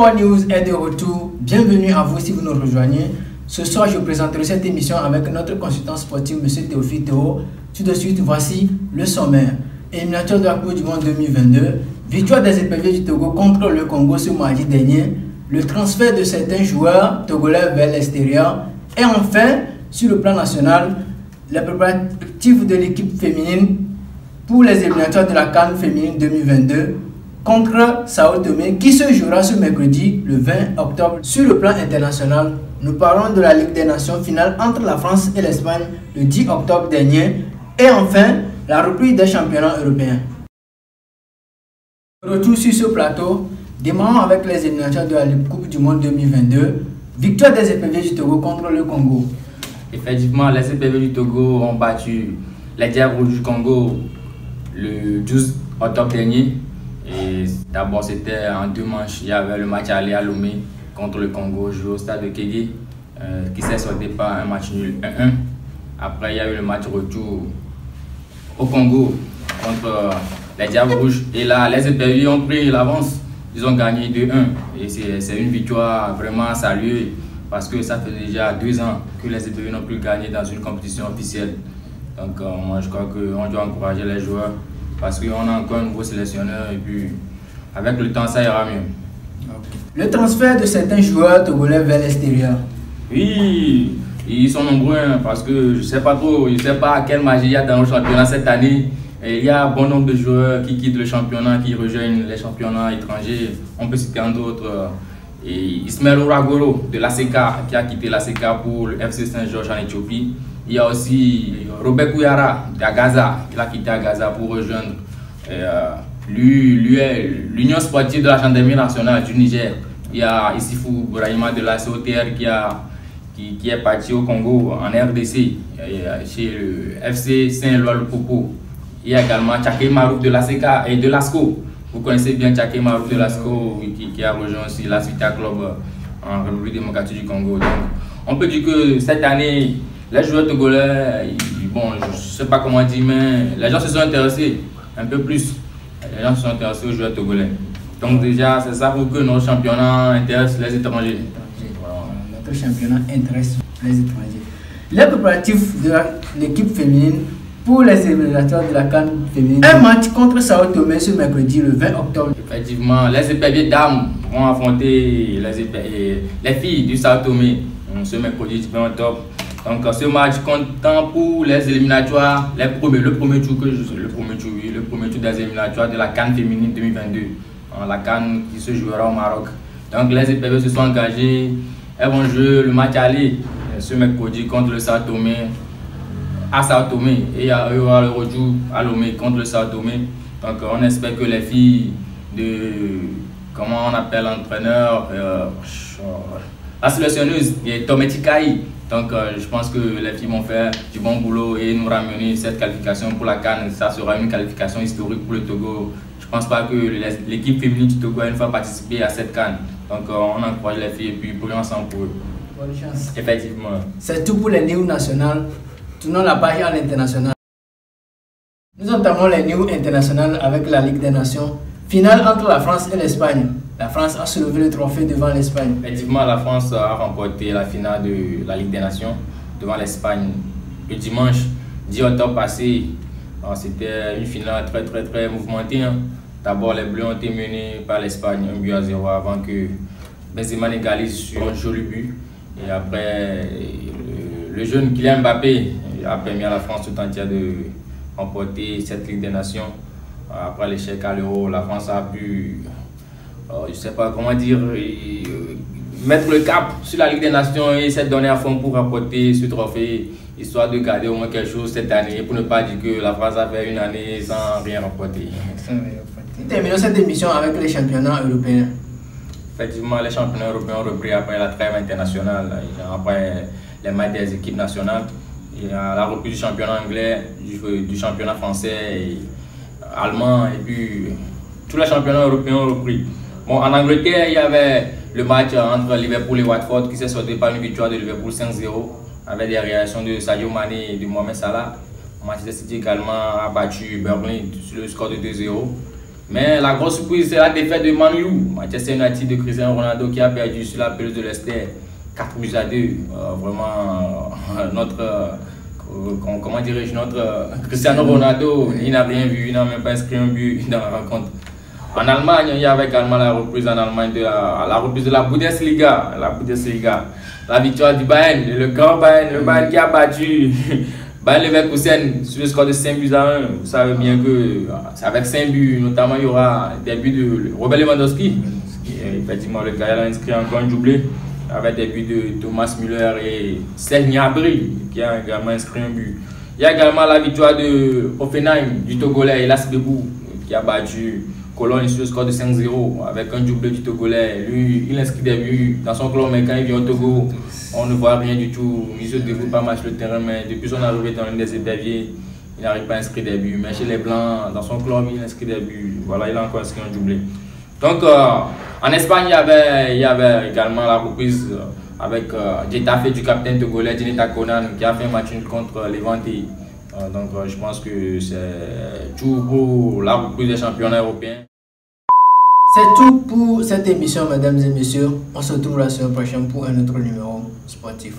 Sport News est de retour. Bienvenue à vous si vous nous rejoignez. Ce soir, je présenterai cette émission avec notre consultant sportif, M. Théophile Théo. Tout de suite, voici le sommaire. Éliminatoire de la Coupe du Monde 2022. Victoire des éperviers du Togo contre le Congo ce mardi dernier. Le transfert de certains joueurs togolais vers l'extérieur. Et enfin, sur le plan national, les préparatifs de l'équipe féminine pour les éliminatoires de la CAN féminine 2022 contre Sao Tomé qui se jouera ce mercredi le 20 octobre. Sur le plan international, nous parlons de la Ligue des Nations finale entre la France et l'Espagne le 10 octobre dernier et enfin la reprise des championnats européens. Retour sur ce plateau, démarrons avec les éliminatoires de la Coupe du Monde 2022. Victoire des éperviers du Togo contre le Congo. Effectivement, les éperviers du Togo ont battu les Diables du Congo le 12 octobre dernier. Et d'abord, c'était en deux manches. Il y avait le match aller à Lomé contre le Congo, joué au stade de Kégué, qui s'est soldé par un match nul 1-1. Après, il y a eu le match retour au Congo contre les Diables Rouges. Et là, les éperviers ont pris l'avance. Ils ont gagné 2-1. Et c'est une victoire vraiment à saluer parce que ça fait déjà 2 ans que les éperviers n'ont plus gagné dans une compétition officielle. Donc, moi, je crois qu'on doit encourager les joueurs parce qu'on a encore un nouveau sélectionneur et puis avec le temps, ça ira mieux. Le transfert de certains joueurs togolais vers l'extérieur. Oui, ils sont nombreux parce que je ne sais pas trop, je ne sais pas quelle magie il y a dans le championnat cette année. Et il y a un bon nombre de joueurs qui quittent le championnat, qui rejoignent les championnats étrangers. On peut citer un autre. Ismaël Oragoro de l'ACK qui a quitté l'ACK pour le FC Saint-Georges en Éthiopie. Il y a aussi Robert Kouyara de Gaza, qui a quitté Gaza pour rejoindre l'Union sportive de la gendarmerie nationale du Niger. Il y a Issifou Brahima de la COTR qui est parti au Congo en RDC, chez le FC Saint-Éloi-le-Popo. Il y a également Tchaké Marouf de l'ACK et de l'ASCO. Vous connaissez bien Tchaké Marouf de l'ASCO qui a rejoint aussi la Vita Club en République démocratique du Congo. Donc, on peut dire que cette année, les joueurs togolais, bon, je ne sais pas comment dire, mais les gens se sont intéressés un peu plus. Les gens se sont intéressés aux joueurs togolais. Donc déjà, c'est ça pour que notre championnat intéresse les étrangers. Voilà. Notre championnat intéresse les étrangers. Les préparatifs de l'équipe féminine pour les éliminatoires de la CAN féminine. Un match contre Sao Tomé ce mercredi le 20 octobre. Effectivement, les éperviers dames vont affronter les filles du Sao Tomé ce mercredi 20 octobre. Donc ce match comptant pour les éliminatoires, le premier tour des éliminatoires de la CAN féminine 2022. La CAN qui se jouera au Maroc. Donc les éperviers se sont engagés. Elles vont jouer le match aller ce mercredi contre le Sao Tomé à Sao Tomé et il y aura le retour à Lomé contre le Sao Tomé. Donc on espère que les filles de, comment on appelle l'entraîneur, la sélectionneuse Tometi Kai. Donc je pense que les filles vont faire du bon boulot et nous ramener cette qualification pour la CAN. Ça sera une qualification historique pour le Togo. Je ne pense pas que l'équipe féminine du Togo a une fois participé à cette CAN. Donc on encourage les filles et puis pour ensemble pour eux. Bonne chance. Effectivement. C'est tout pour les news nationales. Tournons la page à l'international. Nous entamons les news internationales avec la Ligue des Nations. Finale entre la France et l'Espagne. La France a soulevé le trophée devant l'Espagne. Effectivement, la France a remporté la finale de la Ligue des Nations devant l'Espagne le dimanche 10 octobre passé. C'était une finale très mouvementée. D'abord, les Bleus ont été menés par l'Espagne 1-0 avant que Benzema égalise sur un joli but. Et après, le jeune Kylian Mbappé a permis à la France tout entière de remporter cette Ligue des Nations. Après l'échec à l'Euro, la France a pu, je ne sais pas comment dire, mettre le cap sur la Ligue des Nations et s'est donné à fond pour remporter ce trophée, histoire de garder au moins quelque chose cette année, pour ne pas dire que la France a fait une année sans rien remporter. Terminons cette émission avec les championnats européens. Effectivement, les championnats européens ont repris après la trêve internationale, après les matchs des équipes nationales. Il y a la reprise du championnat anglais, du championnat français, et allemand, et puis tous les championnats européens ont repris. Bon, en Angleterre, il y avait le match entre Liverpool et Watford qui s'est soldé par une victoire de Liverpool 5-0 avec des réactions de Sadio Mané et de Mohamed Salah. Manchester City également a battu Burnley sur le score de 2-0. Mais la grosse surprise, c'est la défaite de Man U. Manchester United de Cristiano Ronaldo qui a perdu sur la pelouse de Leicester 4-2. Vraiment, comment dirais-je, notre Cristiano Ronaldo, il n'a rien vu, il n'a même pas inscrit un but dans la rencontre. En Allemagne, il y avait également la reprise en Allemagne de la reprise de la Bundesliga. La victoire du Bayern, le grand Bayern, le Bayern qui a battu Bayern Leverkusen sur le score de 5-1. Vous savez bien que avec 5 buts, notamment, il y aura des buts de Robert Lewandowski. Effectivement, le gars a inscrit encore un doublé avec des buts de Thomas Müller et Serge Gnabry qui a également inscrit un but. Il y a également la victoire de Hoffenheim du Togolais Elas Bebou qui a battu Cologne sur le score de 5-0 avec un doublé du Togolais. Lui, il inscrit des buts dans son club, mais quand il vient au Togo, on ne voit rien du tout. Il se déroule pas mal sur le terrain, mais depuis son arrivée dans l'une des éperviers, il n'arrive pas à inscrire des buts. Mais chez les Blancs, dans son club, il inscrit des buts. Voilà, il a encore inscrit un doublé. Donc, en Espagne, il y avait également la reprise avec Getafe du capitaine togolais Djeneta Conan qui a fait un match contre Levante. Donc, je pense que c'est tout pour la reprise des championnats européens. C'est tout pour cette émission, mesdames et messieurs. On se retrouve la semaine prochaine pour un autre numéro sportif.